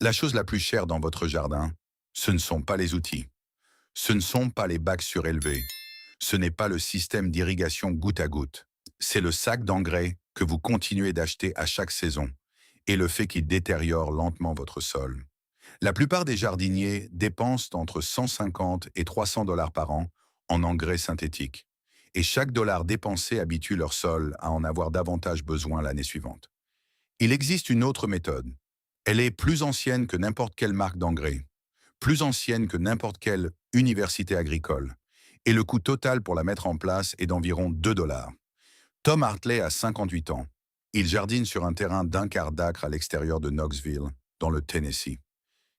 La chose la plus chère dans votre jardin, ce ne sont pas les outils, ce ne sont pas les bacs surélevés, ce n'est pas le système d'irrigation goutte à goutte, c'est le sac d'engrais que vous continuez d'acheter à chaque saison et le fait qu'il détériore lentement votre sol. La plupart des jardiniers dépensent entre 150 et 300 $ par an en engrais synthétiques. Et chaque dollar dépensé habitue leur sol à en avoir davantage besoin l'année suivante. Il existe une autre méthode. Elle est plus ancienne que n'importe quelle marque d'engrais, plus ancienne que n'importe quelle université agricole. Et le coût total pour la mettre en place est d'environ 2 $. Tom Hartley a 58 ans. Il jardine sur un terrain d'un quart d'acre à l'extérieur de Knoxville, dans le Tennessee.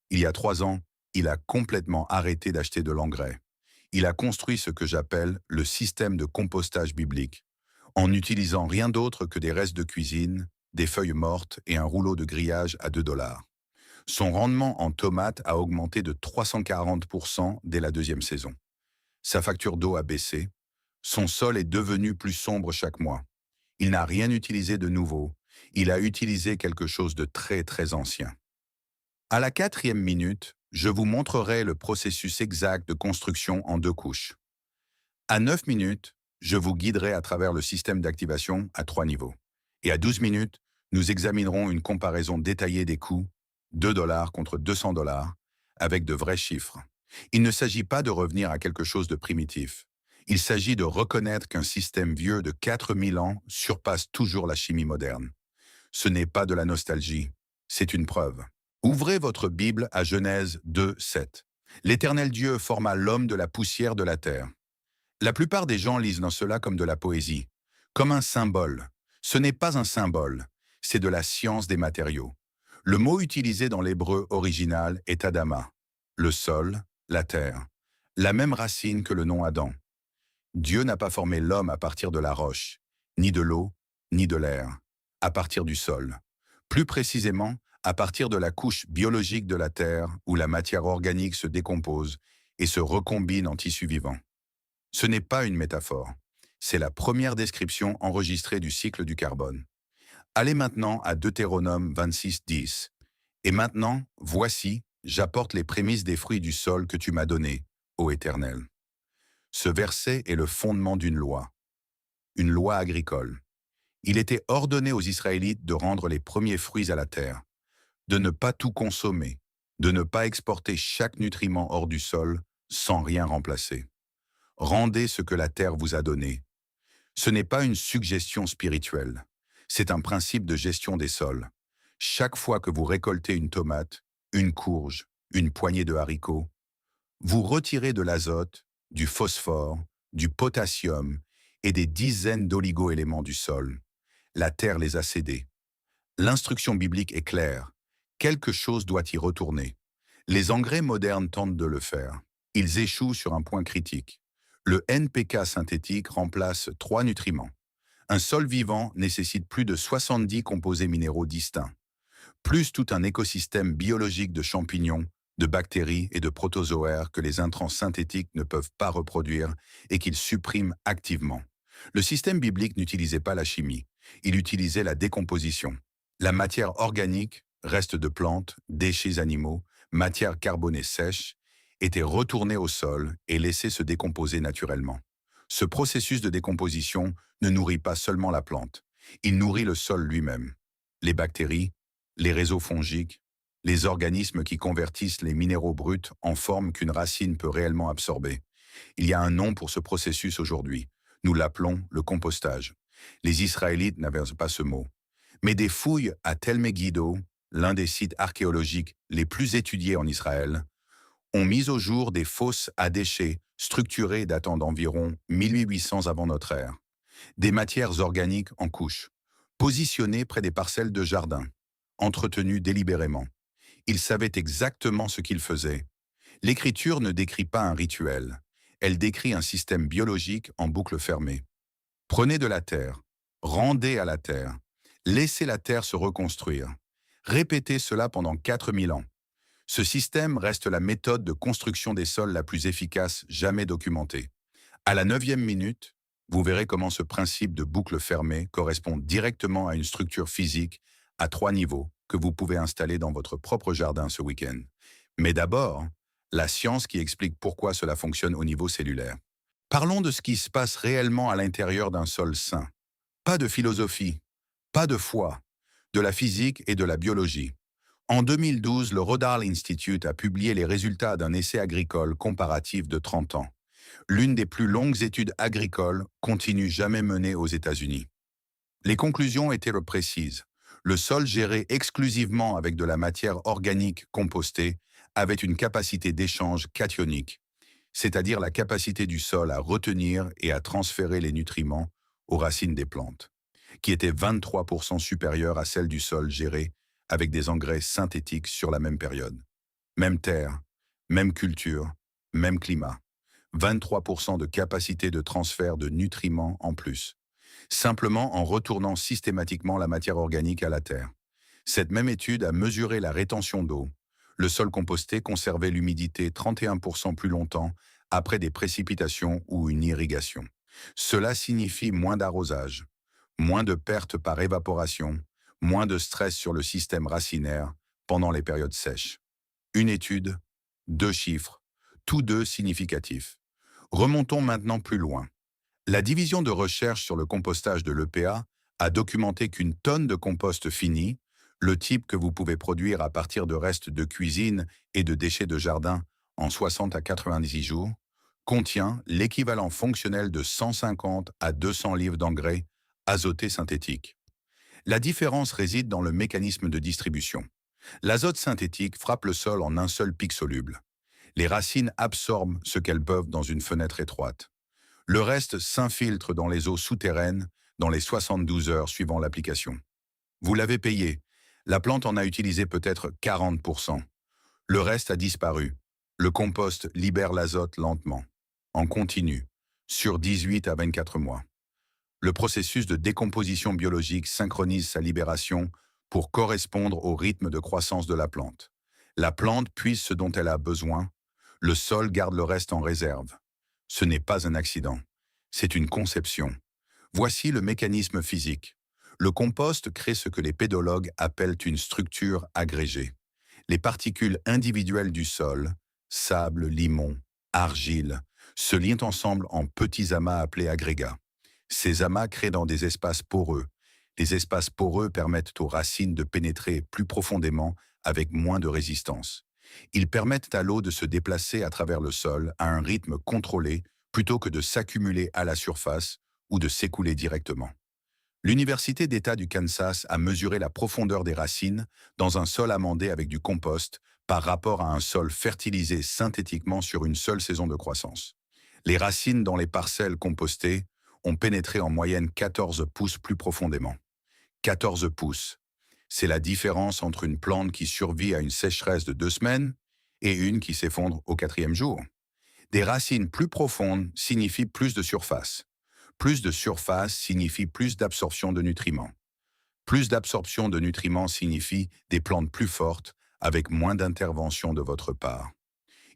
Il y a 3 ans, il a complètement arrêté d'acheter de l'engrais. Il a construit ce que j'appelle le système de compostage biblique, en n'utilisant rien d'autre que des restes de cuisine, des feuilles mortes et un rouleau de grillage à 2 $. Son rendement en tomates a augmenté de 340% dès la deuxième saison. Sa facture d'eau a baissé. Son sol est devenu plus sombre chaque mois. Il n'a rien utilisé de nouveau. Il a utilisé quelque chose de très très ancien. À la 4e minute, je vous montrerai le processus exact de construction en 2 couches. À 9 minutes, je vous guiderai à travers le système d'activation à 3 niveaux. Et à 12 minutes, nous examinerons une comparaison détaillée des coûts, 2 $ contre 200 $, avec de vrais chiffres. Il ne s'agit pas de revenir à quelque chose de primitif. Il s'agit de reconnaître qu'un système vieux de 4000 ans surpasse toujours la chimie moderne. Ce n'est pas de la nostalgie, c'est une preuve. Ouvrez votre Bible à Genèse 2, 7. L'Éternel Dieu forma l'homme de la poussière de la terre. La plupart des gens lisent dans cela comme de la poésie, comme un symbole. Ce n'est pas un symbole, c'est de la science des matériaux. Le mot utilisé dans l'hébreu original est Adama, le sol, la terre, la même racine que le nom Adam. Dieu n'a pas formé l'homme à partir de la roche, ni de l'eau, ni de l'air, à partir du sol. Plus précisément, à partir de la couche biologique de la terre où la matière organique se décompose et se recombine en tissu vivant. Ce n'est pas une métaphore, c'est la première description enregistrée du cycle du carbone. Allez maintenant à Deutéronome 26, 10. Et maintenant, voici, j'apporte les prémices des fruits du sol que tu m'as donnés, ô Éternel. Ce verset est le fondement d'une loi, une loi agricole. Il était ordonné aux Israélites de rendre les premiers fruits à la terre, de ne pas tout consommer, de ne pas exporter chaque nutriment hors du sol sans rien remplacer. Rendez ce que la terre vous a donné. Ce n'est pas une suggestion spirituelle, c'est un principe de gestion des sols. Chaque fois que vous récoltez une tomate, une courge, une poignée de haricots, vous retirez de l'azote, du phosphore, du potassium et des dizaines d'oligo-éléments du sol. La terre les a cédés. L'instruction biblique est claire. Quelque chose doit y retourner. Les engrais modernes tentent de le faire. Ils échouent sur un point critique. Le NPK synthétique remplace 3 nutriments. Un sol vivant nécessite plus de 70 composés minéraux distincts, plus tout un écosystème biologique de champignons, de bactéries et de protozoaires que les intrants synthétiques ne peuvent pas reproduire et qu'ils suppriment activement. Le système biblique n'utilisait pas la chimie, il utilisait la décomposition. La matière organique, restes de plantes, déchets animaux, matière carbonée sèche, était retournée au sol et laissée se décomposer naturellement. Ce processus de décomposition ne nourrit pas seulement la plante, il nourrit le sol lui-même. Les bactéries, les réseaux fongiques, les organismes qui convertissent les minéraux bruts en forme qu'une racine peut réellement absorber. Il y a un nom pour ce processus aujourd'hui. Nous l'appelons le compostage. Les Israélites n'avaient pas ce mot. Mais des fouilles à Tel Megiddo, l'un des sites archéologiques les plus étudiés en Israël, ont mis au jour des fosses à déchets structurées datant d'environ 1800 avant notre ère. Des matières organiques en couches, positionnées près des parcelles de jardin, entretenues délibérément. Ils savaient exactement ce qu'ils faisaient. L'Écriture ne décrit pas un rituel, elle décrit un système biologique en boucle fermée. Prenez de la terre, rendez à la terre, laissez la terre se reconstruire. Répétez cela pendant 4000 ans. Ce système reste la méthode de construction des sols la plus efficace jamais documentée. À la 9e minute, vous verrez comment ce principe de boucle fermée correspond directement à une structure physique à 3 niveaux, que vous pouvez installer dans votre propre jardin ce week-end. Mais d'abord, la science qui explique pourquoi cela fonctionne au niveau cellulaire. Parlons de ce qui se passe réellement à l'intérieur d'un sol sain. Pas de philosophie, pas de foi, de la physique et de la biologie. En 2012, le Rodal Institute a publié les résultats d'un essai agricole comparatif de 30 ans. L'une des plus longues études agricoles continue jamais menée aux États-Unis. Les conclusions étaient précises. Le sol géré exclusivement avec de la matière organique compostée avait une capacité d'échange cationique, c'est-à-dire la capacité du sol à retenir et à transférer les nutriments aux racines des plantes, qui était 23% supérieure à celle du sol géré avec des engrais synthétiques sur la même période. Même terre, même culture, même climat. 23% de capacité de transfert de nutriments en plus, simplement en retournant systématiquement la matière organique à la terre. Cette même étude a mesuré la rétention d'eau. Le sol composté conservait l'humidité 31% plus longtemps après des précipitations ou une irrigation. Cela signifie moins d'arrosage, moins de pertes par évaporation, moins de stress sur le système racinaire pendant les périodes sèches. Une étude, deux chiffres, tous deux significatifs. Remontons maintenant plus loin. La division de recherche sur le compostage de l'EPA a documenté qu'une tonne de compost fini, le type que vous pouvez produire à partir de restes de cuisine et de déchets de jardin en 60 à 90 jours, contient l'équivalent fonctionnel de 150 à 200 livres d'engrais azotés synthétiques. La différence réside dans le mécanisme de distribution. L'azote synthétique frappe le sol en un seul pic soluble. Les racines absorbent ce qu'elles peuvent dans une fenêtre étroite. Le reste s'infiltre dans les eaux souterraines dans les 72 heures suivant l'application. Vous l'avez payé. La plante en a utilisé peut-être 40%. Le reste a disparu. Le compost libère l'azote lentement, en continu, sur 18 à 24 mois. Le processus de décomposition biologique synchronise sa libération pour correspondre au rythme de croissance de la plante. La plante puise ce dont elle a besoin. Le sol garde le reste en réserve. Ce n'est pas un accident, c'est une conception. Voici le mécanisme physique. Le compost crée ce que les pédologues appellent une structure agrégée. Les particules individuelles du sol, sable, limon, argile, se lient ensemble en petits amas appelés agrégats. Ces amas créent dans des espaces poreux. Les espaces poreux permettent aux racines de pénétrer plus profondément avec moins de résistance. Ils permettent à l'eau de se déplacer à travers le sol à un rythme contrôlé plutôt que de s'accumuler à la surface ou de s'écouler directement. L'Université d'État du Kansas a mesuré la profondeur des racines dans un sol amendé avec du compost par rapport à un sol fertilisé synthétiquement sur une seule saison de croissance. Les racines dans les parcelles compostées ont pénétré en moyenne 14 pouces plus profondément. 14 pouces. C'est la différence entre une plante qui survit à une sécheresse de 2 semaines et une qui s'effondre au 4e jour. Des racines plus profondes signifient plus de surface. Plus de surface signifie plus d'absorption de nutriments. Plus d'absorption de nutriments signifie des plantes plus fortes avec moins d'intervention de votre part.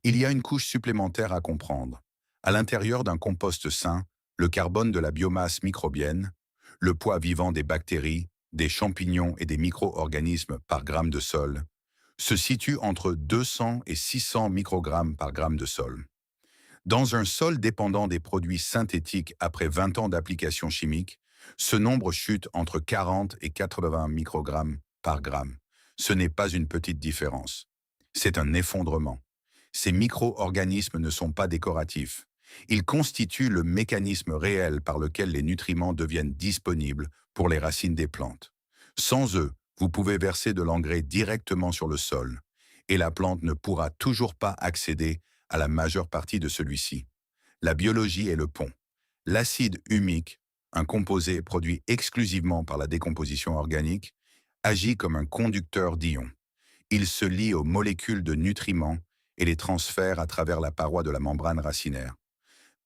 Il y a une couche supplémentaire à comprendre. À l'intérieur d'un compost sain, le carbone de la biomasse microbienne, le poids vivant des bactéries, des champignons et des micro-organismes par gramme de sol, se situe entre 200 et 600 microgrammes par gramme de sol. Dans un sol dépendant des produits synthétiques après 20 ans d'application chimique, ce nombre chute entre 40 et 80 microgrammes par gramme. Ce n'est pas une petite différence. C'est un effondrement. Ces micro-organismes ne sont pas décoratifs. Ils constituent le mécanisme réel par lequel les nutriments deviennent disponibles pour les racines des plantes. Sans eux, vous pouvez verser de l'engrais directement sur le sol, et la plante ne pourra toujours pas accéder à la majeure partie de celui-ci. La biologie est le pont. L'acide humique, un composé produit exclusivement par la décomposition organique, agit comme un conducteur d'ions. Il se lie aux molécules de nutriments et les transfère à travers la paroi de la membrane racinaire.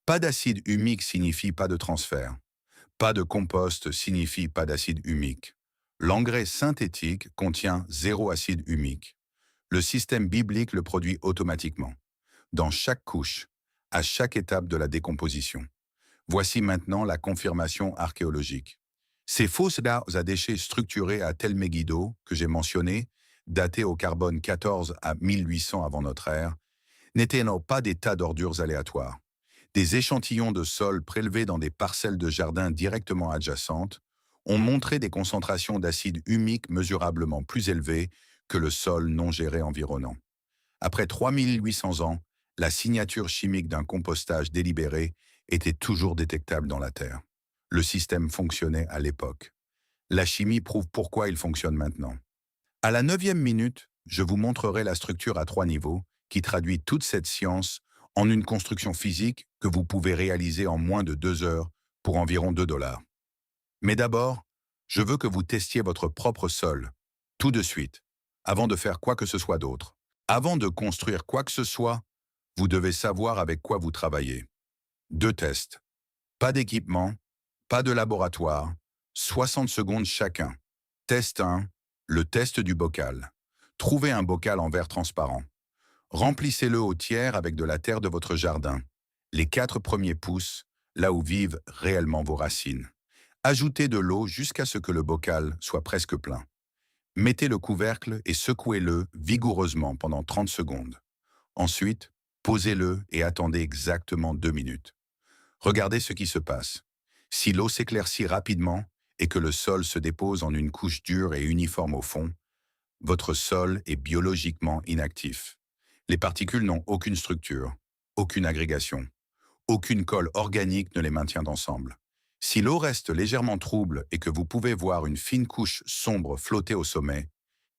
Pas d'acide humique signifie pas de transfert. Pas de compost signifie pas d'acide humique. L'engrais synthétique contient zéro acide humique. Le système biblique le produit automatiquement, dans chaque couche, à chaque étape de la décomposition. Voici maintenant la confirmation archéologique. Ces fausses bases à déchets structurées à tel Megiddo que j'ai mentionné, datées au carbone 14 à 1800 avant notre ère, n'étaient non pas des tas d'ordures aléatoires. Des échantillons de sol prélevés dans des parcelles de jardin directement adjacentes ont montré des concentrations d'acide humique mesurablement plus élevées que le sol non géré environnant. Après 3800 ans, la signature chimique d'un compostage délibéré était toujours détectable dans la terre. Le système fonctionnait à l'époque. La chimie prouve pourquoi il fonctionne maintenant. À la 9e minute, je vous montrerai la structure à 3 niveaux qui traduit toute cette science en une construction physique que vous pouvez réaliser en moins de 2 heures pour environ 2 $. Mais d'abord, je veux que vous testiez votre propre sol, tout de suite, avant de faire quoi que ce soit d'autre. Avant de construire quoi que ce soit, vous devez savoir avec quoi vous travaillez. 2 tests. Pas d'équipement, pas de laboratoire, 60 secondes chacun. Test 1, le test du bocal. Trouvez un bocal en verre transparent. Remplissez-le au tiers avec de la terre de votre jardin, les 4 premiers pouces, là où vivent réellement vos racines. Ajoutez de l'eau jusqu'à ce que le bocal soit presque plein. Mettez le couvercle et secouez-le vigoureusement pendant 30 secondes. Ensuite, posez-le et attendez exactement 2 minutes. Regardez ce qui se passe. Si l'eau s'éclaircit rapidement et que le sol se dépose en une couche dure et uniforme au fond, votre sol est biologiquement inactif. Les particules n'ont aucune structure, aucune agrégation. Aucune colle organique ne les maintient ensemble. Si l'eau reste légèrement trouble et que vous pouvez voir une fine couche sombre flotter au sommet,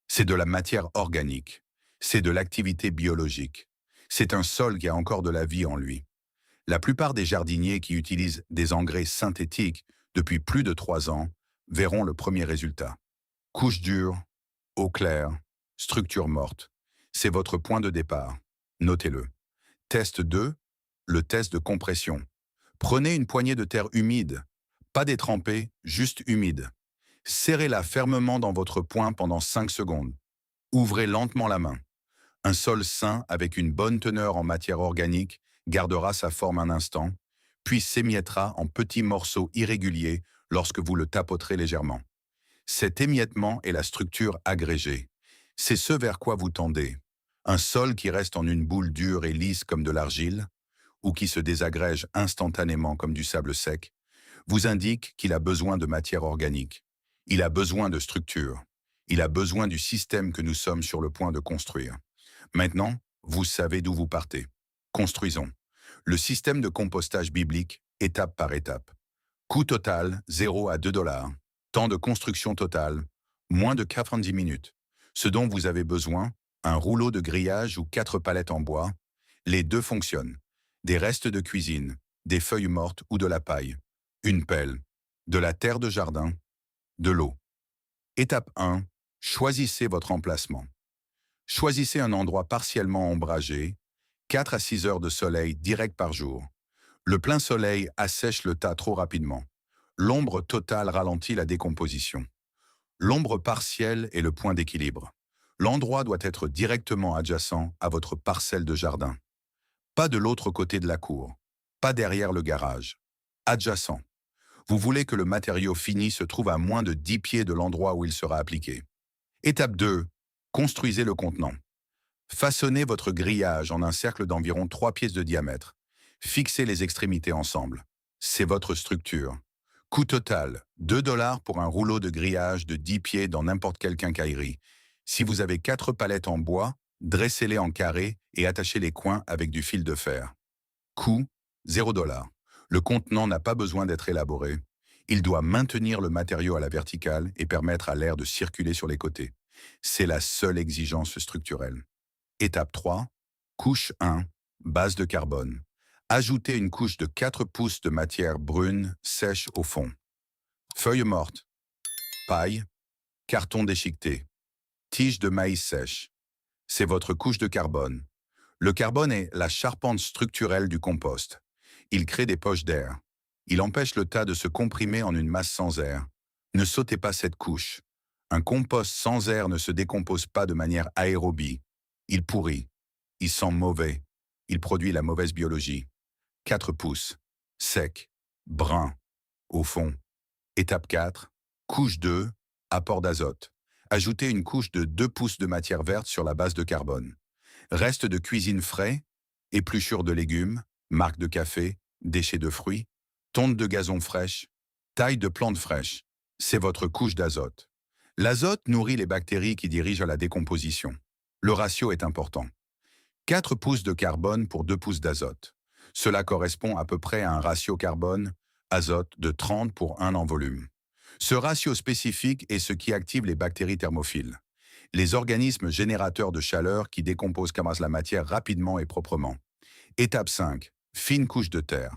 c'est de la matière organique. C'est de l'activité biologique. C'est un sol qui a encore de la vie en lui. La plupart des jardiniers qui utilisent des engrais synthétiques depuis plus de 3 ans verront le premier résultat. Couche dure, eau claire, structure morte. C'est votre point de départ. Notez-le. Test 2, le test de compression. Prenez une poignée de terre humide, pas détrempée, juste humide. Serrez-la fermement dans votre poing pendant 5 secondes. Ouvrez lentement la main. Un sol sain avec une bonne teneur en matière organique gardera sa forme un instant, puis s'émiettera en petits morceaux irréguliers lorsque vous le tapoterez légèrement. Cet émiettement est la structure agrégée. C'est ce vers quoi vous tendez. Un sol qui reste en une boule dure et lisse comme de l'argile, ou qui se désagrège instantanément comme du sable sec, vous indique qu'il a besoin de matière organique. Il a besoin de structure. Il a besoin du système que nous sommes sur le point de construire. Maintenant, vous savez d'où vous partez. Construisons. Le système de compostage biblique, étape par étape. Coût total, 0 à 2 $. Temps de construction total, moins de 90 minutes. Ce dont vous avez besoin, un rouleau de grillage ou 4 palettes en bois. Les deux fonctionnent. Des restes de cuisine, des feuilles mortes ou de la paille. Une pelle, de la terre de jardin, de l'eau. Étape 1. Choisissez votre emplacement. Choisissez un endroit partiellement ombragé, 4 à 6 heures de soleil direct par jour. Le plein soleil assèche le tas trop rapidement. L'ombre totale ralentit la décomposition. L'ombre partielle est le point d'équilibre. L'endroit doit être directement adjacent à votre parcelle de jardin. Pas de l'autre côté de la cour, pas derrière le garage. Adjacent. Vous voulez que le matériau fini se trouve à moins de 10 pieds de l'endroit où il sera appliqué. Étape 2. Construisez le contenant. Façonnez votre grillage en un cercle d'environ 3 pièces de diamètre. Fixez les extrémités ensemble. C'est votre structure. Coût total, 2 $ pour un rouleau de grillage de 10 pieds dans n'importe quelle quincaillerie. Si vous avez 4 palettes en bois, dressez-les en carré et attachez les coins avec du fil de fer. Coût, 0 $. Le contenant n'a pas besoin d'être élaboré. Il doit maintenir le matériau à la verticale et permettre à l'air de circuler sur les côtés. C'est la seule exigence structurelle. Étape 3. Couche 1. Base de carbone. Ajoutez une couche de 4 pouces de matière brune sèche au fond. Feuilles mortes. Paille. Carton déchiqueté. Tige de maïs sèche. C'est votre couche de carbone. Le carbone est la charpente structurelle du compost. Il crée des poches d'air. Il empêche le tas de se comprimer en une masse sans air. Ne sautez pas cette couche. Un compost sans air ne se décompose pas de manière aérobie. Il pourrit. Il sent mauvais. Il produit la mauvaise biologie. 4 pouces. Sec. Brun. Au fond. Étape 4. Couche 2, apport d'azote. Ajoutez une couche de 2 pouces de matière verte sur la base de carbone. Reste de cuisine frais, épluchure de légumes, marc de café, déchets de fruits, tonte de gazon fraîche, taille de plantes fraîches. C'est votre couche d'azote. L'azote nourrit les bactéries qui dirigent à la décomposition. Le ratio est important. 4 pouces de carbone pour 2 pouces d'azote. Cela correspond à peu près à un ratio carbone-azote de 30 pour 1 en volume. Ce ratio spécifique est ce qui active les bactéries thermophiles, les organismes générateurs de chaleur qui décomposent la matière rapidement et proprement. Étape 5. Fine couche de terre.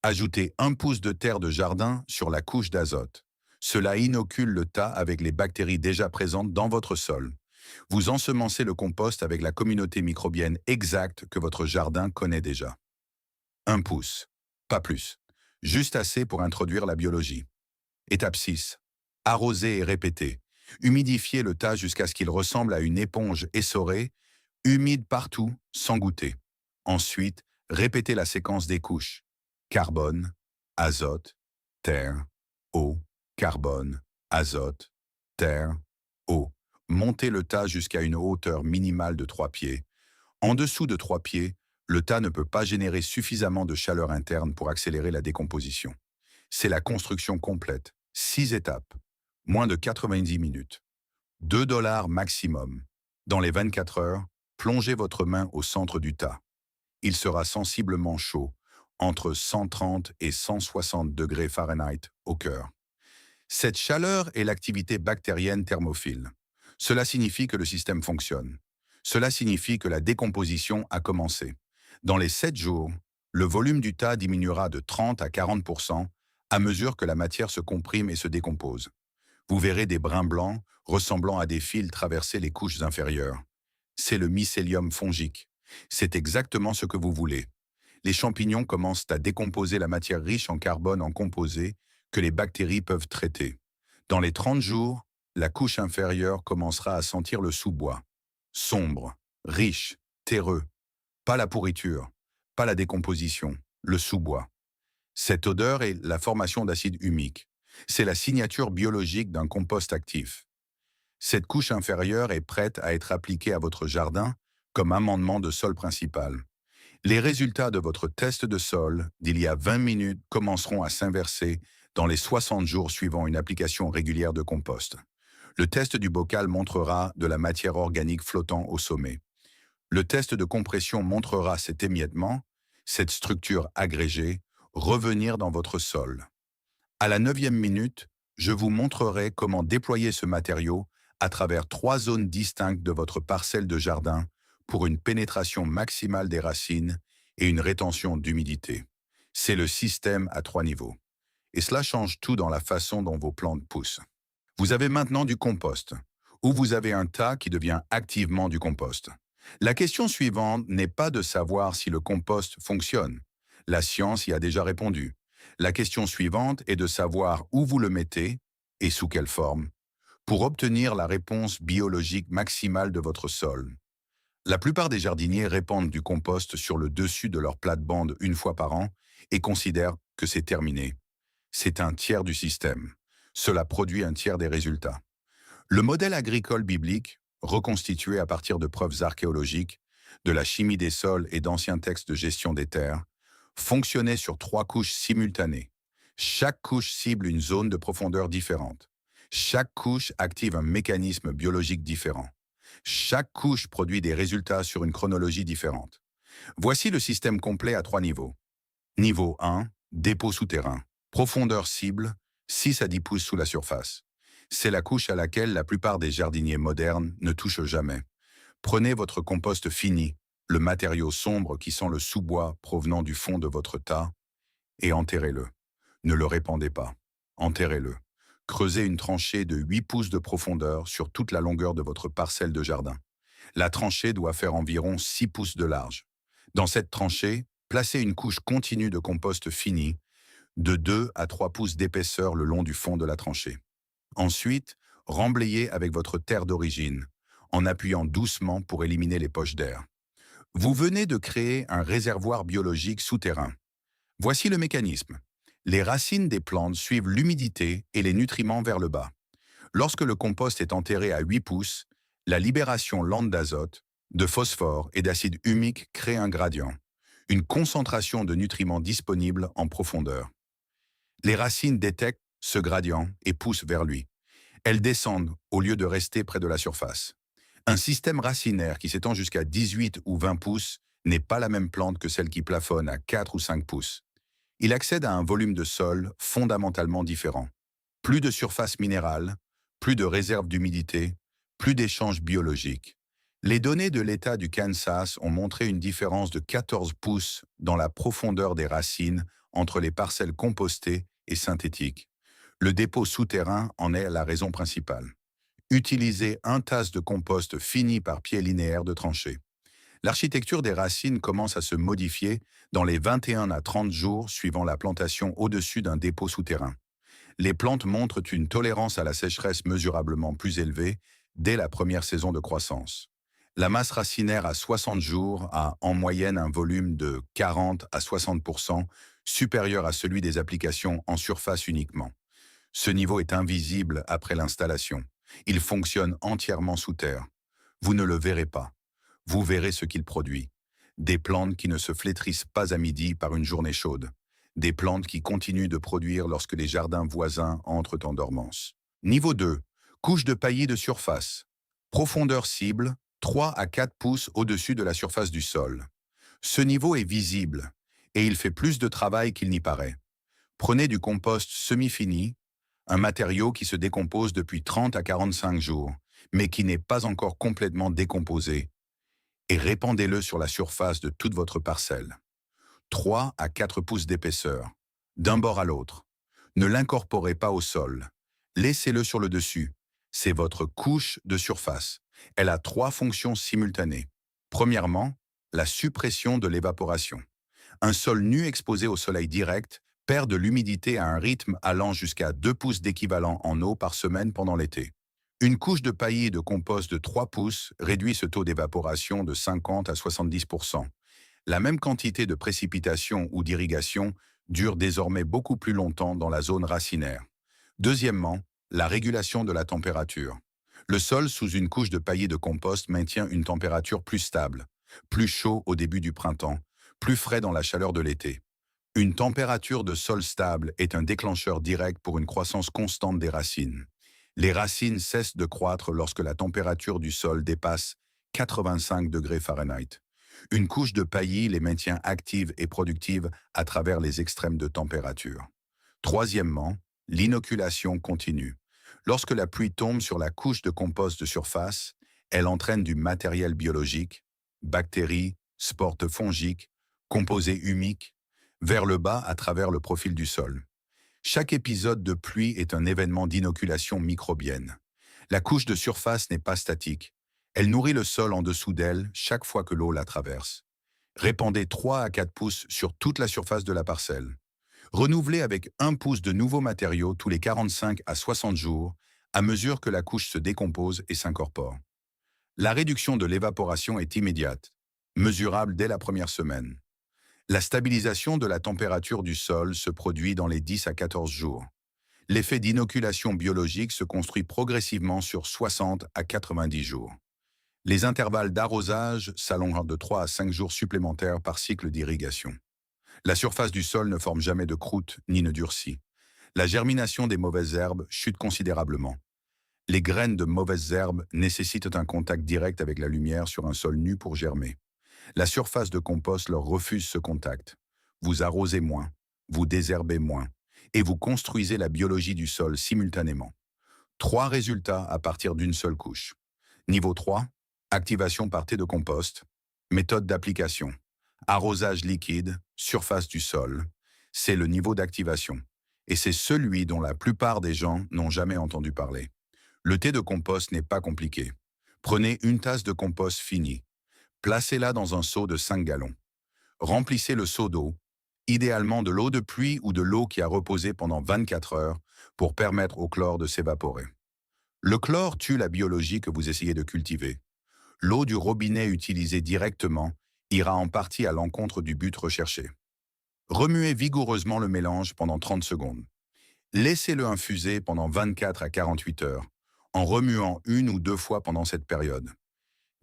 Ajoutez 1 pouce de terre de jardin sur la couche d'azote. Cela inocule le tas avec les bactéries déjà présentes dans votre sol. Vous ensemencez le compost avec la communauté microbienne exacte que votre jardin connaît déjà. 1 pouce. Pas plus. Juste assez pour introduire la biologie. Étape 6. Arroser et répéter. Humidifiez le tas jusqu'à ce qu'il ressemble à une éponge essorée, humide partout, sans goûter. Ensuite, répétez la séquence des couches. Carbone, azote, terre, eau, carbone, azote, terre, eau. Montez le tas jusqu'à une hauteur minimale de 3 pieds. En dessous de 3 pieds, le tas ne peut pas générer suffisamment de chaleur interne pour accélérer la décomposition. C'est la construction complète. 6 étapes. Moins de 90 minutes. 2$ maximum. Dans les 24 heures, plongez votre main au centre du tas. Il sera sensiblement chaud, entre 130 et 160 degrés Fahrenheit au cœur. Cette chaleur est l'activité bactérienne thermophile. Cela signifie que le système fonctionne. Cela signifie que la décomposition a commencé. Dans les 7 jours, le volume du tas diminuera de 30 à 40% à mesure que la matière se comprime et se décompose. Vous verrez des brins blancs ressemblant à des fils traverser les couches inférieures. C'est le mycélium fongique. C'est exactement ce que vous voulez. Les champignons commencent à décomposer la matière riche en carbone en composés que les bactéries peuvent traiter. Dans les 30 jours, la couche inférieure commencera à sentir le sous-bois. Sombre, riche, terreux. Pas la pourriture, pas la décomposition, le sous-bois. Cette odeur est la formation d'acide humique. C'est la signature biologique d'un compost actif. Cette couche inférieure est prête à être appliquée à votre jardin comme amendement de sol principal. Les résultats de votre test de sol d'il y a 20 minutes commenceront à s'inverser dans les 60 jours suivant une application régulière de compost. Le test du bocal montrera de la matière organique flottant au sommet. Le test de compression montrera cet émiettement, cette structure agrégée, revenir dans votre sol. À la 9e minute, je vous montrerai comment déployer ce matériau à travers 3 zones distinctes de votre parcelle de jardin pour une pénétration maximale des racines et une rétention d'humidité. C'est le système à 3 niveaux. Et cela change tout dans la façon dont vos plantes poussent. Vous avez maintenant du compost, ou vous avez un tas qui devient activement du compost. La question suivante n'est pas de savoir si le compost fonctionne. La science y a déjà répondu. La question suivante est de savoir où vous le mettez et sous quelle forme, pour obtenir la réponse biologique maximale de votre sol. La plupart des jardiniers répandent du compost sur le dessus de leur plate-bande une fois par an et considèrent que c'est terminé. C'est un tiers du système. Cela produit un tiers des résultats. Le modèle agricole biblique, reconstitué à partir de preuves archéologiques, de la chimie des sols et d'anciens textes de gestion des terres, fonctionnait sur 3 couches simultanées. Chaque couche cible une zone de profondeur différente. Chaque couche active un mécanisme biologique différent. Chaque couche produit des résultats sur une chronologie différente. Voici le système complet à 3 niveaux. Niveau 1, dépôt souterrain. Profondeur cible, 6 à 10 pouces sous la surface. C'est la couche à laquelle la plupart des jardiniers modernes ne touchent jamais. Prenez votre compost fini, le matériau sombre qui sent le sous-bois provenant du fond de votre tas, et enterrez-le. Ne le répandez pas. Enterrez-le. Creusez une tranchée de 8 pouces de profondeur sur toute la longueur de votre parcelle de jardin. La tranchée doit faire environ 6 pouces de large. Dans cette tranchée, placez une couche continue de compost fini, de 2 à 3 pouces d'épaisseur le long du fond de la tranchée. Ensuite, remblayez avec votre terre d'origine, en appuyant doucement pour éliminer les poches d'air. Vous venez de créer un réservoir biologique souterrain. Voici le mécanisme. Les racines des plantes suivent l'humidité et les nutriments vers le bas. Lorsque le compost est enterré à 8 pouces, la libération lente d'azote, de phosphore et d'acide humique crée un gradient, une concentration de nutriments disponibles en profondeur. Les racines détectent ce gradient et poussent vers lui. Elles descendent au lieu de rester près de la surface. Un système racinaire qui s'étend jusqu'à 18 ou 20 pouces n'est pas la même plante que celle qui plafonne à 4 ou 5 pouces. Il accède à un volume de sol fondamentalement différent. Plus de surface minérale, plus de réserve d'humidité, plus d'échanges biologiques. Les données de l'État du Kansas ont montré une différence de 14 pouces dans la profondeur des racines entre les parcelles compostées et synthétiques. Le dépôt souterrain en est la raison principale. Utilisez un tasse de compost fini par pied linéaire de tranchée. L'architecture des racines commence à se modifier dans les 21 à 30 jours suivant la plantation au-dessus d'un dépôt souterrain. Les plantes montrent une tolérance à la sécheresse mesurablement plus élevée dès la première saison de croissance. La masse racinaire à 60 jours a en moyenne un volume de 40 à 60% supérieur à celui des applications en surface uniquement. Ce niveau est invisible après l'installation. Il fonctionne entièrement sous terre. Vous ne le verrez pas. Vous verrez ce qu'il produit. Des plantes qui ne se flétrissent pas à midi par une journée chaude. Des plantes qui continuent de produire lorsque les jardins voisins entrent en dormance. Niveau 2. Couche de paillis de surface. Profondeur cible, 3 à 4 pouces au-dessus de la surface du sol. Ce niveau est visible et il fait plus de travail qu'il n'y paraît. Prenez du compost semi-fini, un matériau qui se décompose depuis 30 à 45 jours, mais qui n'est pas encore complètement décomposé, et répandez-le sur la surface de toute votre parcelle. 3 à 4 pouces d'épaisseur, d'un bord à l'autre. Ne l'incorporez pas au sol. Laissez-le sur le dessus. C'est votre couche de surface. Elle a 3 fonctions simultanées. Premièrement, la suppression de l'évaporation. Un sol nu exposé au soleil direct perd de l'humidité à un rythme allant jusqu'à 2 pouces d'équivalent en eau par semaine pendant l'été. Une couche de paillis de compost de 3 pouces réduit ce taux d'évaporation de 50 à 70%. La même quantité de précipitation ou d'irrigation dure désormais beaucoup plus longtemps dans la zone racinaire. Deuxièmement, la régulation de la température. Le sol sous une couche de paillis de compost maintient une température plus stable, plus chaud au début du printemps, plus frais dans la chaleur de l'été. Une température de sol stable est un déclencheur direct pour une croissance constante des racines. Les racines cessent de croître lorsque la température du sol dépasse 85 degrés Fahrenheit. Une couche de paillis les maintient actives et productives à travers les extrêmes de température. Troisièmement, l'inoculation continue. Lorsque la pluie tombe sur la couche de compost de surface, elle entraîne du matériel biologique, bactéries, spores fongiques, composés humiques, vers le bas à travers le profil du sol. Chaque épisode de pluie est un événement d'inoculation microbienne. La couche de surface n'est pas statique. Elle nourrit le sol en dessous d'elle chaque fois que l'eau la traverse. Répandez 3 à 4 pouces sur toute la surface de la parcelle. Renouvelez avec 1 pouce de nouveaux matériaux tous les 45 à 60 jours à mesure que la couche se décompose et s'incorpore. La réduction de l'évaporation est immédiate, mesurable dès la première semaine. La stabilisation de la température du sol se produit dans les 10 à 14 jours. L'effet d'inoculation biologique se construit progressivement sur 60 à 90 jours. Les intervalles d'arrosage s'allongent de 3 à 5 jours supplémentaires par cycle d'irrigation. La surface du sol ne forme jamais de croûte ni ne durcit. La germination des mauvaises herbes chute considérablement. Les graines de mauvaises herbes nécessitent un contact direct avec la lumière sur un sol nu pour germer. La surface de compost leur refuse ce contact. Vous arrosez moins, vous désherbez moins, et vous construisez la biologie du sol simultanément. 3 résultats à partir d'une seule couche. Niveau 3, activation par thé de compost. Méthode d'application. Arrosage liquide, surface du sol. C'est le niveau d'activation. Et c'est celui dont la plupart des gens n'ont jamais entendu parler. Le thé de compost n'est pas compliqué. Prenez une tasse de compost finie. Placez-la dans un seau de 5 gallons. Remplissez le seau d'eau, idéalement de l'eau de pluie ou de l'eau qui a reposé pendant 24 heures pour permettre au chlore de s'évaporer. Le chlore tue la biologie que vous essayez de cultiver. L'eau du robinet utilisée directement ira en partie à l'encontre du but recherché. Remuez vigoureusement le mélange pendant 30 secondes. Laissez-le infuser pendant 24 à 48 heures, en remuant une ou deux fois pendant cette période.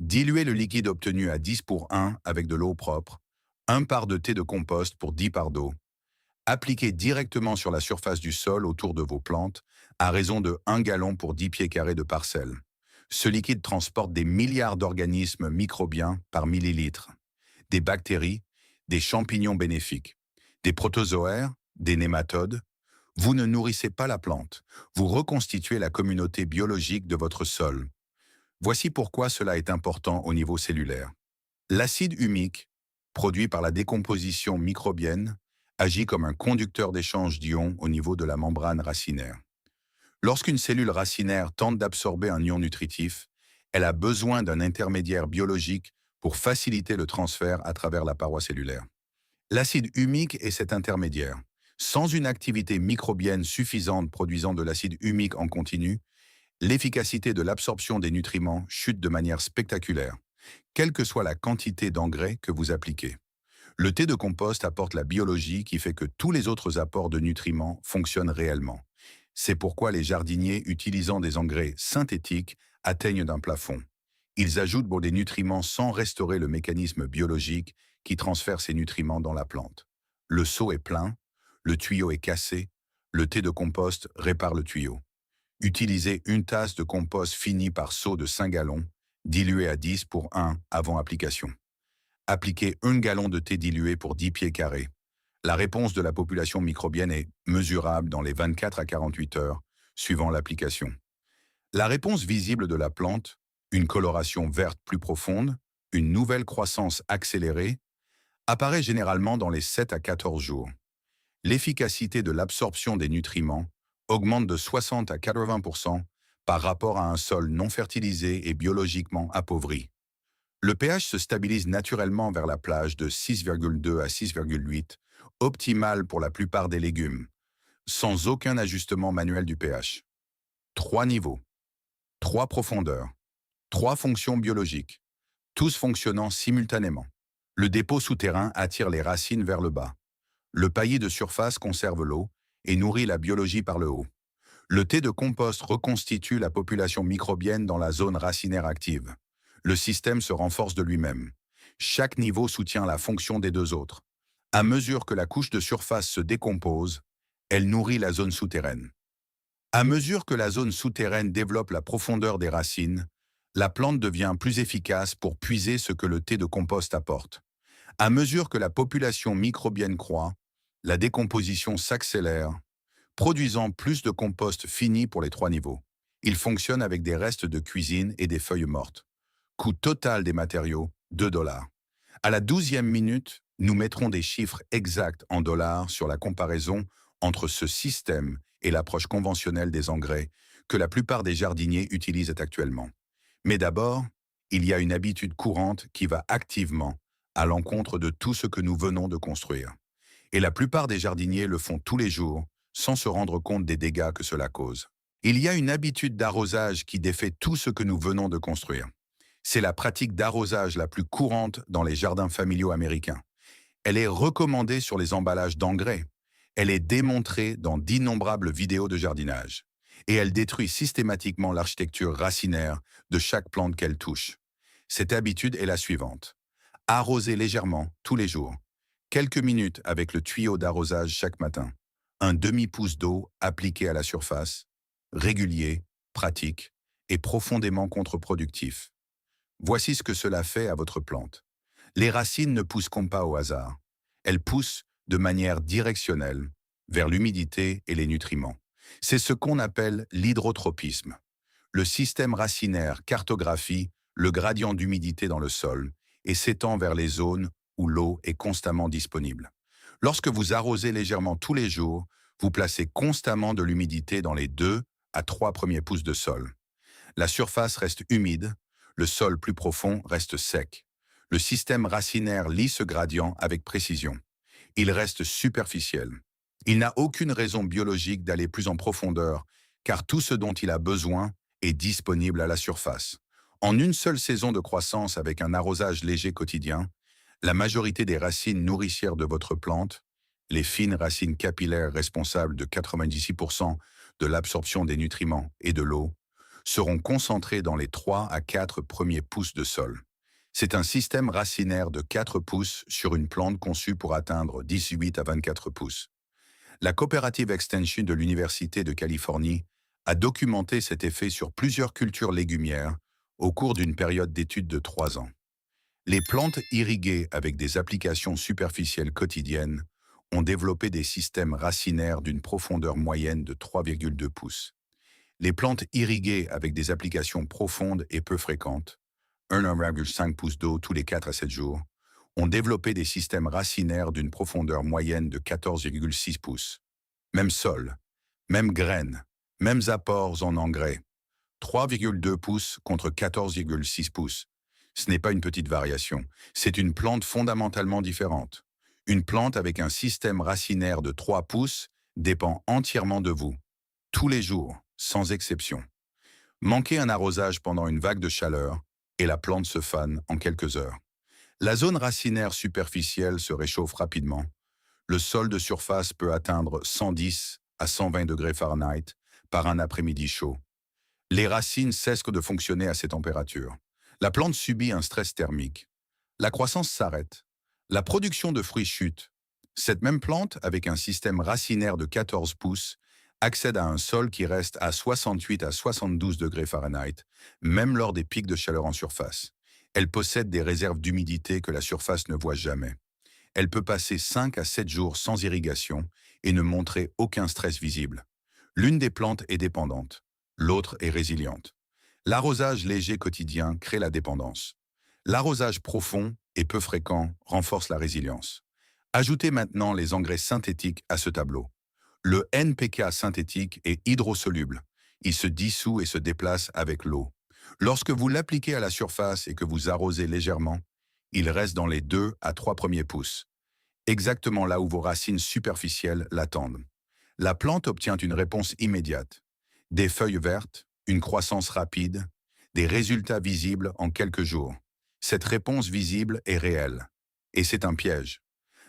Diluez le liquide obtenu à 10 pour 1 avec de l'eau propre, 1 part de thé de compost pour 10 parts d'eau. Appliquez directement sur la surface du sol autour de vos plantes, à raison de 1 gallon pour 10 pieds carrés de parcelle. Ce liquide transporte des milliards d'organismes microbiens par millilitre, des bactéries, des champignons bénéfiques, des protozoaires, des nématodes. Vous ne nourrissez pas la plante, vous reconstituez la communauté biologique de votre sol. Voici pourquoi cela est important au niveau cellulaire. L'acide humique, produit par la décomposition microbienne, agit comme un conducteur d'échange d'ions au niveau de la membrane racinaire. Lorsqu'une cellule racinaire tente d'absorber un ion nutritif, elle a besoin d'un intermédiaire biologique pour faciliter le transfert à travers la paroi cellulaire. L'acide humique est cet intermédiaire. Sans une activité microbienne suffisante produisant de l'acide humique en continu, l'efficacité de l'absorption des nutriments chute de manière spectaculaire, quelle que soit la quantité d'engrais que vous appliquez. Le thé de compost apporte la biologie qui fait que tous les autres apports de nutriments fonctionnent réellement. C'est pourquoi les jardiniers utilisant des engrais synthétiques atteignent d'un plafond. Ils ajoutent des nutriments sans restaurer le mécanisme biologique qui transfère ces nutriments dans la plante. Le seau est plein, le tuyau est cassé, le thé de compost répare le tuyau. Utilisez une tasse de compost fini par seau de 5 gallons, dilué à 10 pour 1 avant application. Appliquez 1 gallon de thé dilué pour 10 pieds carrés. La réponse de la population microbienne est mesurable dans les 24 à 48 heures, suivant l'application. La réponse visible de la plante, une coloration verte plus profonde, une nouvelle croissance accélérée, apparaît généralement dans les 7 à 14 jours. L'efficacité de l'absorption des nutriments augmente de 60 à 80% par rapport à un sol non fertilisé et biologiquement appauvri. Le pH se stabilise naturellement vers la plage de 6,2 à 6,8, optimal pour la plupart des légumes, sans aucun ajustement manuel du pH. 3 niveaux, 3 profondeurs, 3 fonctions biologiques, tous fonctionnant simultanément. Le dépôt souterrain attire les racines vers le bas. Le paillis de surface conserve l'eau et nourrit la biologie par le haut. Le thé de compost reconstitue la population microbienne dans la zone racinaire active. Le système se renforce de lui-même. Chaque niveau soutient la fonction des deux autres. À mesure que la couche de surface se décompose, elle nourrit la zone souterraine. À mesure que la zone souterraine développe la profondeur des racines, la plante devient plus efficace pour puiser ce que le thé de compost apporte. À mesure que la population microbienne croît, la décomposition s'accélère, produisant plus de compost fini pour les 3 niveaux. Il fonctionne avec des restes de cuisine et des feuilles mortes. Coût total des matériaux, 2 $. À la 12e minute, nous mettrons des chiffres exacts en dollars sur la comparaison entre ce système et l'approche conventionnelle des engrais que la plupart des jardiniers utilisent actuellement. Mais d'abord, il y a une habitude courante qui va activement à l'encontre de tout ce que nous venons de construire. Et la plupart des jardiniers le font tous les jours, sans se rendre compte des dégâts que cela cause. Il y a une habitude d'arrosage qui défait tout ce que nous venons de construire. C'est la pratique d'arrosage la plus courante dans les jardins familiaux américains. Elle est recommandée sur les emballages d'engrais. Elle est démontrée dans d'innombrables vidéos de jardinage. Et elle détruit systématiquement l'architecture racinaire de chaque plante qu'elle touche. Cette habitude est la suivante. Arroser légèrement tous les jours. Quelques minutes avec le tuyau d'arrosage chaque matin. Un demi-pouce d'eau appliqué à la surface. Régulier, pratique et profondément contre-productif. Voici ce que cela fait à votre plante. Les racines ne poussent pas au hasard. Elles poussent de manière directionnelle vers l'humidité et les nutriments. C'est ce qu'on appelle l'hydrotropisme. Le système racinaire cartographie le gradient d'humidité dans le sol et s'étend vers les zones où l'eau est constamment disponible. Lorsque vous arrosez légèrement tous les jours, vous placez constamment de l'humidité dans les 2 à 3 premiers pouces de sol. La surface reste humide, le sol plus profond reste sec. Le système racinaire lit ce gradient avec précision. Il reste superficiel. Il n'a aucune raison biologique d'aller plus en profondeur, car tout ce dont il a besoin est disponible à la surface. En une seule saison de croissance avec un arrosage léger quotidien, la majorité des racines nourricières de votre plante Les fines racines capillaires responsables de 96% de l'absorption des nutriments et de l'eau seront concentrées dans les 3 à 4 premiers pouces de sol. C'est un système racinaire de 4 pouces sur une plante conçue pour atteindre 18 à 24 pouces. La Cooperative Extension de l'Université de Californie a documenté cet effet sur plusieurs cultures légumières au cours d'une période d'étude de 3 ans. Les plantes irriguées avec des applications superficielles quotidiennes ont développé des systèmes racinaires d'une profondeur moyenne de 3,2 pouces. Les plantes irriguées avec des applications profondes et peu fréquentes, 1,5 pouces d'eau tous les 4 à 7 jours, ont développé des systèmes racinaires d'une profondeur moyenne de 14,6 pouces. Même sol, même graines, mêmes apports en engrais, 3,2 pouces contre 14,6 pouces. Ce n'est pas une petite variation, c'est une plante fondamentalement différente. Une plante avec un système racinaire de 3 pouces dépend entièrement de vous, tous les jours, sans exception. Manquez un arrosage pendant une vague de chaleur et la plante se fane en quelques heures. La zone racinaire superficielle se réchauffe rapidement. Le sol de surface peut atteindre 110 à 120 degrés Fahrenheit par un après-midi chaud. Les racines cessent de fonctionner à ces températures. La plante subit un stress thermique. La croissance s'arrête. La production de fruits chute. Cette même plante, avec un système racinaire de 14 pouces, accède à un sol qui reste à 68 à 72 degrés Fahrenheit, même lors des pics de chaleur en surface. Elle possède des réserves d'humidité que la surface ne voit jamais. Elle peut passer 5 à 7 jours sans irrigation et ne montrer aucun stress visible. L'une des plantes est dépendante, l'autre est résiliente. L'arrosage léger quotidien crée la dépendance. L'arrosage profond et peu fréquent renforce la résilience. Ajoutez maintenant les engrais synthétiques à ce tableau. Le NPK synthétique est hydrosoluble. Il se dissout et se déplace avec l'eau. Lorsque vous l'appliquez à la surface et que vous arrosez légèrement, il reste dans les 2 à 3 premiers pouces, exactement là où vos racines superficielles l'attendent. La plante obtient une réponse immédiate. Des feuilles vertes, une croissance rapide, des résultats visibles en quelques jours. Cette réponse visible est réelle. Et c'est un piège.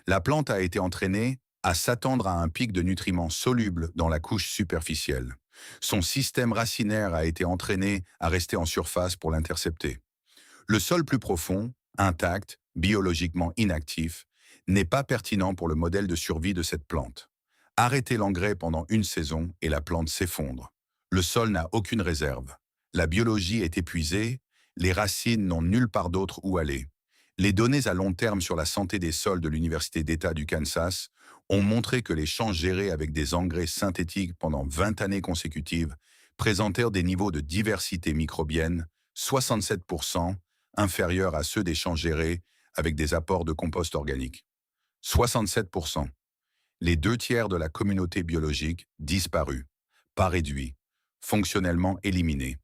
La plante a été entraînée à s'attendre à un pic de nutriments solubles dans la couche superficielle. Son système racinaire a été entraîné à rester en surface pour l'intercepter. Le sol plus profond, intact, biologiquement inactif, n'est pas pertinent pour le modèle de survie de cette plante. Arrêtez l'engrais pendant une saison et la plante s'effondre. Le sol n'a aucune réserve. La biologie est épuisée, les racines n'ont nulle part d'autre où aller. Les données à long terme sur la santé des sols de l'Université d'État du Kansas ont montré que les champs gérés avec des engrais synthétiques pendant 20 années consécutives présentèrent des niveaux de diversité microbienne 67% inférieurs à ceux des champs gérés avec des apports de compost organique. 67%. Les 2 tiers de la communauté biologique disparus, pas réduits, fonctionnellement éliminés.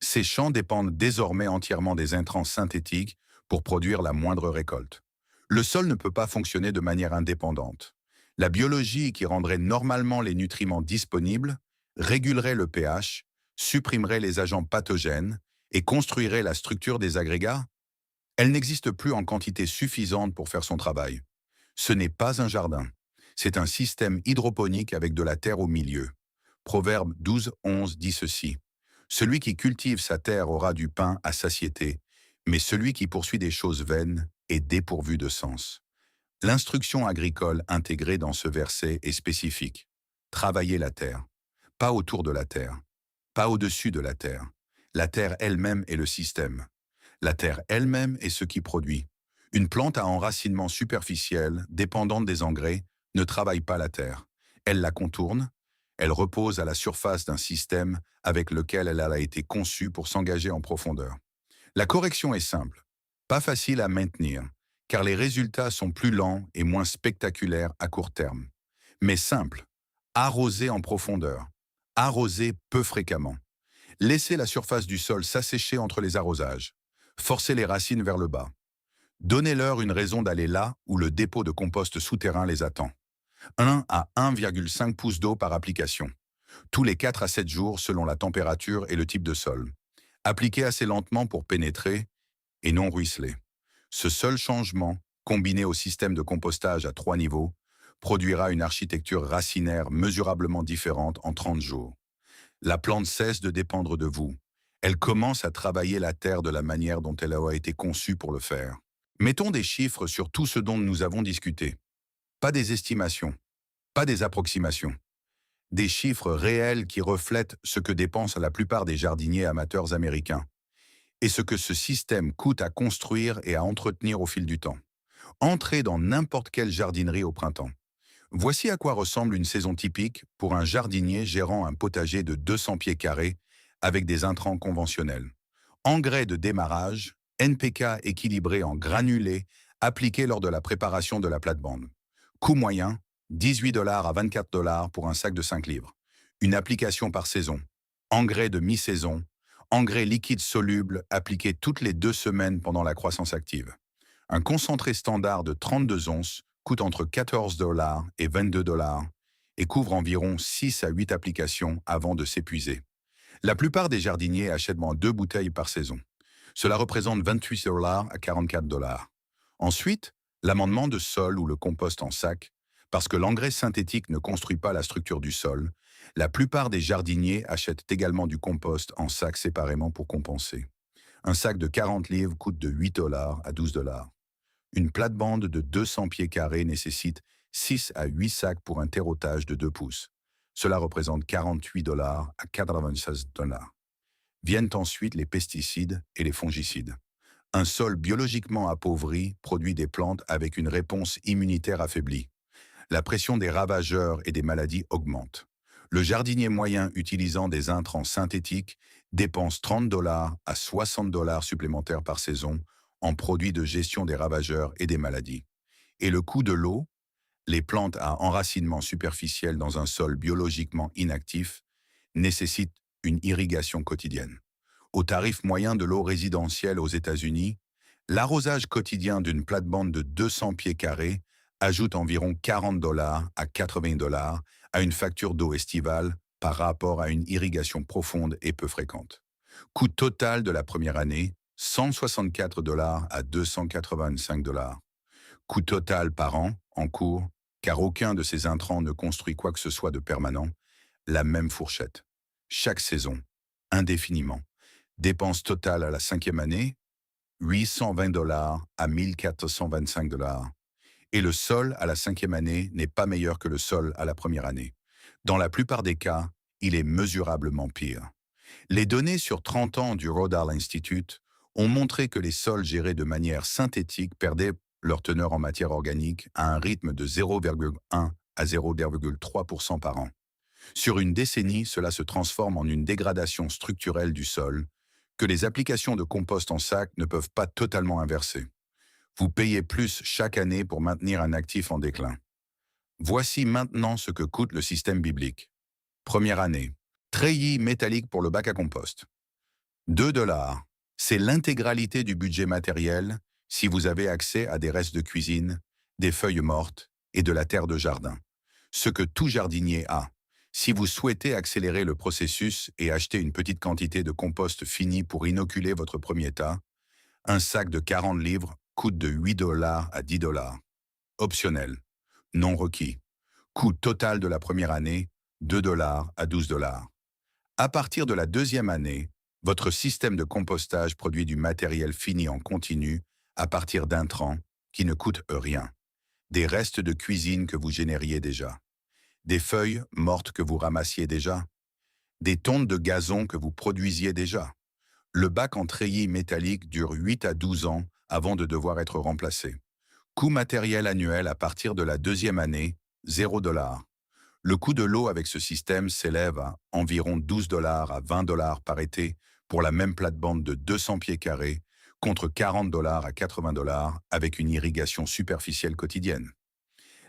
Ces champs dépendent désormais entièrement des intrants synthétiques pour produire la moindre récolte. Le sol ne peut pas fonctionner de manière indépendante. La biologie qui rendrait normalement les nutriments disponibles régulerait le pH, supprimerait les agents pathogènes et construirait la structure des agrégats. Elle n'existe plus en quantité suffisante pour faire son travail. Ce n'est pas un jardin. C'est un système hydroponique avec de la terre au milieu. Proverbe 12:11 dit ceci. Celui qui cultive sa terre aura du pain à satiété, mais celui qui poursuit des choses vaines est dépourvu de sens. L'instruction agricole intégrée dans ce verset est spécifique. Travaillez la terre, pas autour de la terre, pas au-dessus de la terre. La terre elle-même est le système. La terre elle-même est ce qui produit. Une plante à enracinement superficiel, dépendante des engrais, ne travaille pas la terre. Elle la contourne, elle repose à la surface d'un système avec lequel elle a été conçue pour s'engager en profondeur. La correction est simple, pas facile à maintenir, car les résultats sont plus lents et moins spectaculaires à court terme. Mais simple, arroser en profondeur, arroser peu fréquemment. Laissez la surface du sol s'assécher entre les arrosages. Forcez les racines vers le bas. Donnez-leur une raison d'aller là où le dépôt de compost souterrain les attend. 1 à 1,5 pouces d'eau par application. Tous les 4 à 7 jours selon la température et le type de sol. Appliquez assez lentement pour pénétrer et non ruisseler. Ce seul changement, combiné au système de compostage à 3 niveaux, produira une architecture racinaire mesurablement différente en 30 jours. La plante cesse de dépendre de vous. Elle commence à travailler la terre de la manière dont elle a été conçue pour le faire. Mettons des chiffres sur tout ce dont nous avons discuté. Pas des estimations, pas des approximations. Des chiffres réels qui reflètent ce que dépensent la plupart des jardiniers amateurs américains et ce que ce système coûte à construire et à entretenir au fil du temps. Entrez dans n'importe quelle jardinerie au printemps. Voici à quoi ressemble une saison typique pour un jardinier gérant un potager de 200 pieds carrés avec des intrants conventionnels. Engrais de démarrage, NPK équilibré en granulés appliqués lors de la préparation de la plate-bande. Coût moyen, 18$ à 24$ pour un sac de 5 livres. Une application par saison. Engrais de mi-saison. Engrais liquide soluble appliqué toutes les 2 semaines pendant la croissance active. Un concentré standard de 32 onces coûte entre 14$ et 22$ et couvre environ 6 à 8 applications avant de s'épuiser. La plupart des jardiniers achètent moins 2 bouteilles par saison. Cela représente 28$ à 44$. Ensuite, l'amendement de sol ou le compost en sac. Parce que l'engrais synthétique ne construit pas la structure du sol, la plupart des jardiniers achètent également du compost en sac séparément pour compenser. Un sac de 40 livres coûte de 8$ à 12$. Une plate-bande de 200 pieds carrés nécessite 6 à 8 sacs pour un terreautage de 2 pouces. Cela représente 48$ à 96$. Viennent ensuite les pesticides et les fongicides. Un sol biologiquement appauvri produit des plantes avec une réponse immunitaire affaiblie. La pression des ravageurs et des maladies augmente. Le jardinier moyen utilisant des intrants synthétiques dépense 30$ à 60$ supplémentaires par saison en produits de gestion des ravageurs et des maladies. Et le coût de l'eau, les plantes à enracinement superficiel dans un sol biologiquement inactif, nécessitent une irrigation quotidienne. Au tarif moyen de l'eau résidentielle aux États-Unis, l'arrosage quotidien d'une plate-bande de 200 pieds carrés ajoute environ 40$ à 80$ à une facture d'eau estivale par rapport à une irrigation profonde et peu fréquente. Coût total de la première année, 164$ à 285$. Coût total par an, en cours, car aucun de ces intrants ne construit quoi que ce soit de permanent, la même fourchette. Chaque saison, indéfiniment. Dépense totale à la 5e année, 820$ à 1425$. Et le sol à la 5e année n'est pas meilleur que le sol à la première année. Dans la plupart des cas, il est mesurablement pire. Les données sur 30 ans du Rodale Institute ont montré que les sols gérés de manière synthétique perdaient leur teneur en matière organique à un rythme de 0,1 à 0,3% par an. Sur une décennie, cela se transforme en une dégradation structurelle du sol que les applications de compost en sac ne peuvent pas totalement inverser. Vous payez plus chaque année pour maintenir un actif en déclin. Voici maintenant ce que coûte le système biblique. Première année, treillis métallique pour le bac à compost. 2$. C'est l'intégralité du budget matériel si vous avez accès à des restes de cuisine, des feuilles mortes et de la terre de jardin. Ce que tout jardinier a. Si vous souhaitez accélérer le processus et acheter une petite quantité de compost fini pour inoculer votre premier tas, un sac de 40 livres coûte de 8$ à 10$. Optionnel. Non requis. Coût total de la première année, 2$ à 12$. À partir de la 2e année, votre système de compostage produit du matériel fini en continu à partir d'intrants qui ne coûtent rien. Des restes de cuisine que vous génériez déjà. Des feuilles mortes que vous ramassiez déjà. Des tonnes de gazon que vous produisiez déjà. Le bac en treillis métallique dure 8 à 12 ans avant de devoir être remplacé. Coût matériel annuel à partir de la 2e année, 0$. Le coût de l'eau avec ce système s'élève à environ 12$ à 20$ par été pour la même plate-bande de 200 pieds carrés, contre 40$ à 80$ avec une irrigation superficielle quotidienne.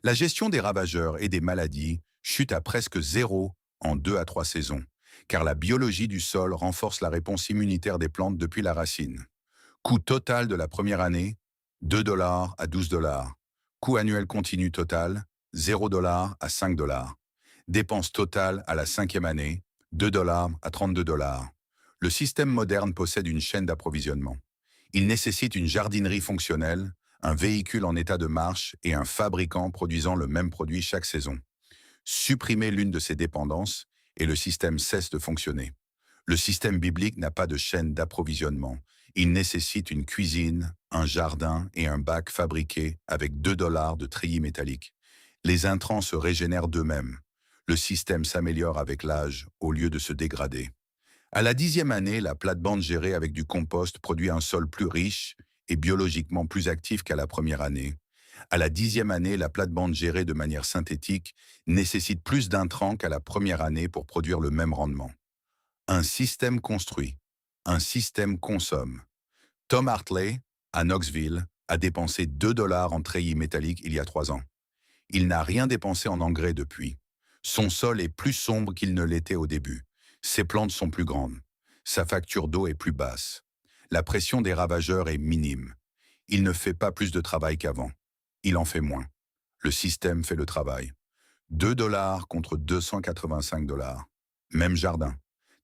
La gestion des ravageurs et des maladies chute à presque zéro en 2 à 3 saisons, car la biologie du sol renforce la réponse immunitaire des plantes depuis la racine. Coût total de la première année, 2$ à 12$. Coût annuel continu total, 0$ à 5$. Dépense totale à la 5e année, 2$ à 32$. Le système moderne possède une chaîne d'approvisionnement. Il nécessite une jardinerie fonctionnelle, un véhicule en état de marche et un fabricant produisant le même produit chaque saison. Supprimez l'une de ces dépendances et le système cesse de fonctionner. Le système biblique n'a pas de chaîne d'approvisionnement. Il nécessite une cuisine, un jardin et un bac fabriqués avec 2 $ de treillis métallique. Les intrants se régénèrent d'eux-mêmes. Le système s'améliore avec l'âge au lieu de se dégrader. À la 10e année, la plate-bande gérée avec du compost produit un sol plus riche et biologiquement plus actif qu'à la première année. À la 10e année, la plate-bande gérée de manière synthétique nécessite plus d'intrants qu'à la première année pour produire le même rendement. Un système construit, un système consomme. Tom Hartley, à Knoxville, a dépensé 2 $ en treillis métalliques il y a 3 ans. Il n'a rien dépensé en engrais depuis. Son sol est plus sombre qu'il ne l'était au début. Ses plantes sont plus grandes. Sa facture d'eau est plus basse. La pression des ravageurs est minime. Il ne fait pas plus de travail qu'avant. Il en fait moins. Le système fait le travail. 2 $ contre 285 $. Même jardin.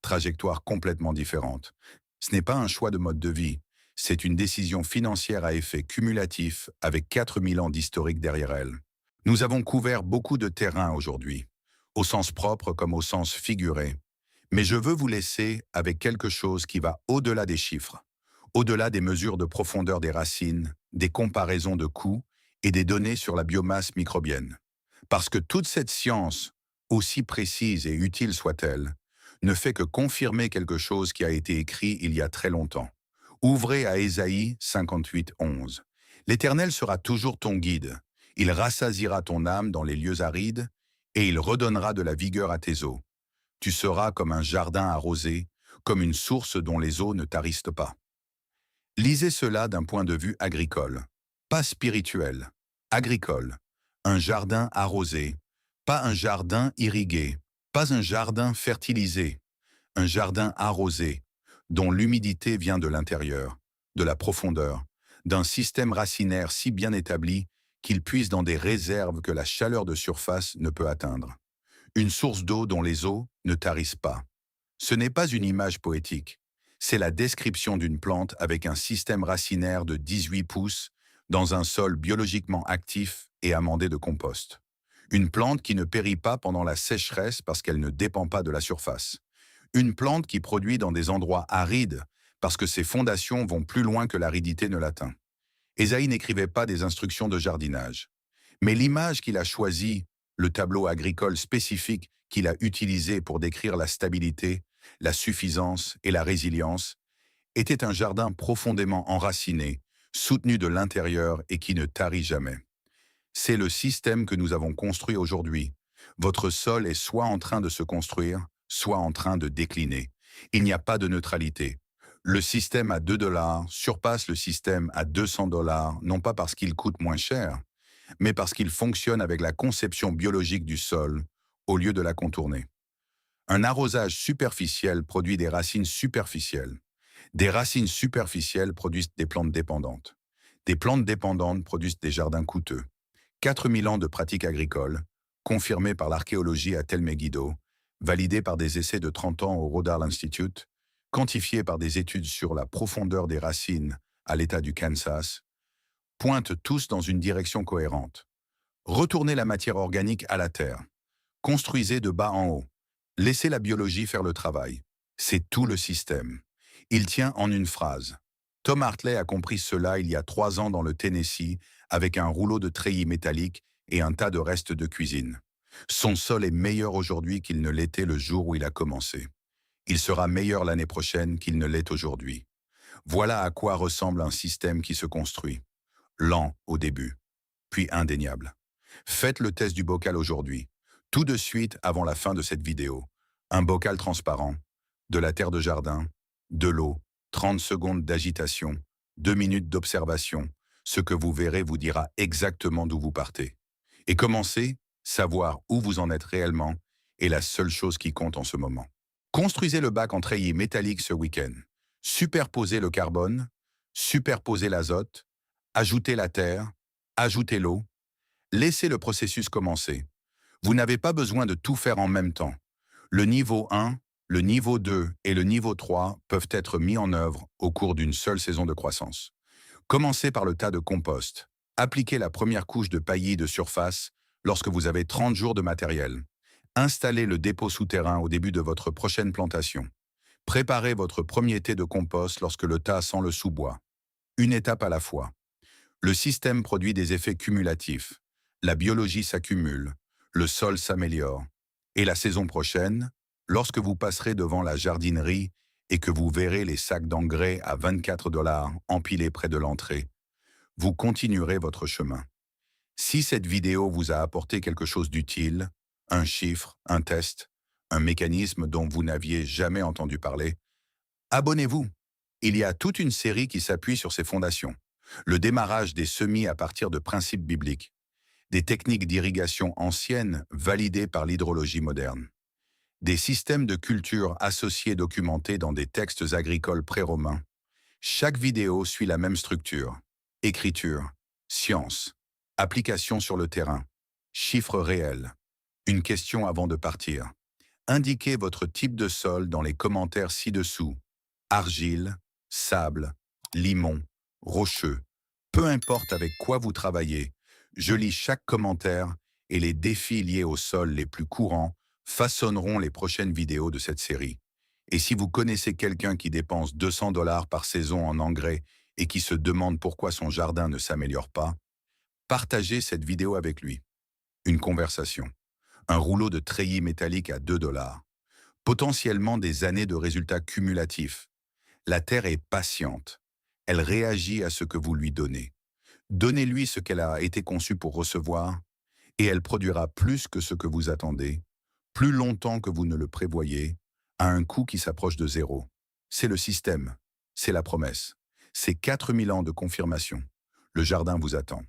Trajectoire complètement différente. Ce n'est pas un choix de mode de vie. C'est une décision financière à effet cumulatif avec 4000 ans d'historique derrière elle. Nous avons couvert beaucoup de terrain aujourd'hui, au sens propre comme au sens figuré. Mais je veux vous laisser avec quelque chose qui va au-delà des chiffres, au-delà des mesures de profondeur des racines, des comparaisons de coûts et des données sur la biomasse microbienne. Parce que toute cette science, aussi précise et utile soit-elle, ne fait que confirmer quelque chose qui a été écrit il y a très longtemps. Ouvrez à Ésaïe 58:11. L'Éternel sera toujours ton guide. Il rassasiera ton âme dans les lieux arides et il redonnera de la vigueur à tes eaux. Tu seras comme un jardin arrosé, comme une source dont les eaux ne tarissent pas. Lisez cela d'un point de vue agricole, pas spirituel, agricole. Un jardin arrosé, pas un jardin irrigué, pas un jardin fertilisé, un jardin arrosé, dont l'humidité vient de l'intérieur, de la profondeur, d'un système racinaire si bien établi qu'il puise dans des réserves que la chaleur de surface ne peut atteindre. Une source d'eau dont les eaux ne tarissent pas. Ce n'est pas une image poétique, c'est la description d'une plante avec un système racinaire de 18 pouces dans un sol biologiquement actif et amendé de compost. Une plante qui ne périt pas pendant la sécheresse parce qu'elle ne dépend pas de la surface. Une plante qui produit dans des endroits arides parce que ses fondations vont plus loin que l'aridité ne l'atteint. Ésaïe n'écrivait pas des instructions de jardinage. Mais l'image qu'il a choisie, le tableau agricole spécifique qu'il a utilisé pour décrire la stabilité, la suffisance et la résilience, était un jardin profondément enraciné, soutenu de l'intérieur et qui ne tarit jamais. C'est le système que nous avons construit aujourd'hui. Votre sol est soit en train de se construire, soit en train de décliner. Il n'y a pas de neutralité. Le système à 2 $ surpasse le système à 200 $, non pas parce qu'il coûte moins cher, mais parce qu'il fonctionne avec la conception biologique du sol, au lieu de la contourner. Un arrosage superficiel produit des racines superficielles. Des racines superficielles produisent des plantes dépendantes. Des plantes dépendantes produisent des jardins coûteux. 4000 ans de pratiques agricoles, confirmées par l'archéologie à Tel Megiddo, validées par des essais de 30 ans au Rodale Institute, quantifiées par des études sur la profondeur des racines à l'État du Kansas, pointent tous dans une direction cohérente. Retournez la matière organique à la terre. Construisez de bas en haut. Laissez la biologie faire le travail. C'est tout le système. Il tient en une phrase. Tom Hartley a compris cela il y a 3 ans dans le Tennessee avec un rouleau de treillis métallique et un tas de restes de cuisine. Son sol est meilleur aujourd'hui qu'il ne l'était le jour où il a commencé. Il sera meilleur l'année prochaine qu'il ne l'est aujourd'hui. Voilà à quoi ressemble un système qui se construit. Lent au début, puis indéniable. Faites le test du bocal aujourd'hui, tout de suite avant la fin de cette vidéo. Un bocal transparent, de la terre de jardin, de l'eau, 30 secondes d'agitation, 2 minutes d'observation. Ce que vous verrez vous dira exactement d'où vous partez. Et commencez, savoir où vous en êtes réellement est la seule chose qui compte en ce moment. Construisez le bac en treillis métallique ce week-end. Superposez le carbone, superposez l'azote, ajoutez la terre, ajoutez l'eau. Laissez le processus commencer. Vous n'avez pas besoin de tout faire en même temps. Le niveau 1, le niveau 2 et le niveau 3 peuvent être mis en œuvre au cours d'une seule saison de croissance. Commencez par le tas de compost. Appliquez la première couche de paillis de surface lorsque vous avez 30 jours de matériel. Installez le dépôt souterrain au début de votre prochaine plantation. Préparez votre premier thé de compost lorsque le tas sent le sous-bois. Une étape à la fois. Le système produit des effets cumulatifs. La biologie s'accumule, le sol s'améliore. Et la saison prochaine, lorsque vous passerez devant la jardinerie et que vous verrez les sacs d'engrais à 24 $ empilés près de l'entrée, vous continuerez votre chemin. Si cette vidéo vous a apporté quelque chose d'utile, un chiffre, un test, un mécanisme dont vous n'aviez jamais entendu parler, abonnez-vous. Il y a toute une série qui s'appuie sur ces fondations. Le démarrage des semis à partir de principes bibliques, des techniques d'irrigation anciennes validées par l'hydrologie moderne, des systèmes de culture associés documentés dans des textes agricoles pré-romains. Chaque vidéo suit la même structure. Écriture, science, application sur le terrain, chiffres réels. Une question avant de partir. Indiquez votre type de sol dans les commentaires ci-dessous. Argile, sable, limon, rocheux. Peu importe avec quoi vous travaillez, je lis chaque commentaire et les défis liés au sol les plus courants façonneront les prochaines vidéos de cette série. Et si vous connaissez quelqu'un qui dépense 200 $ par saison en engrais et qui se demande pourquoi son jardin ne s'améliore pas, partagez cette vidéo avec lui. Une conversation. Un rouleau de treillis métallique à 2 $. Potentiellement des années de résultats cumulatifs. La Terre est patiente. Elle réagit à ce que vous lui donnez. Donnez-lui ce qu'elle a été conçue pour recevoir, et elle produira plus que ce que vous attendez, plus longtemps que vous ne le prévoyez, à un coût qui s'approche de zéro. C'est le système, c'est la promesse. C'est 4000 ans de confirmation. Le jardin vous attend.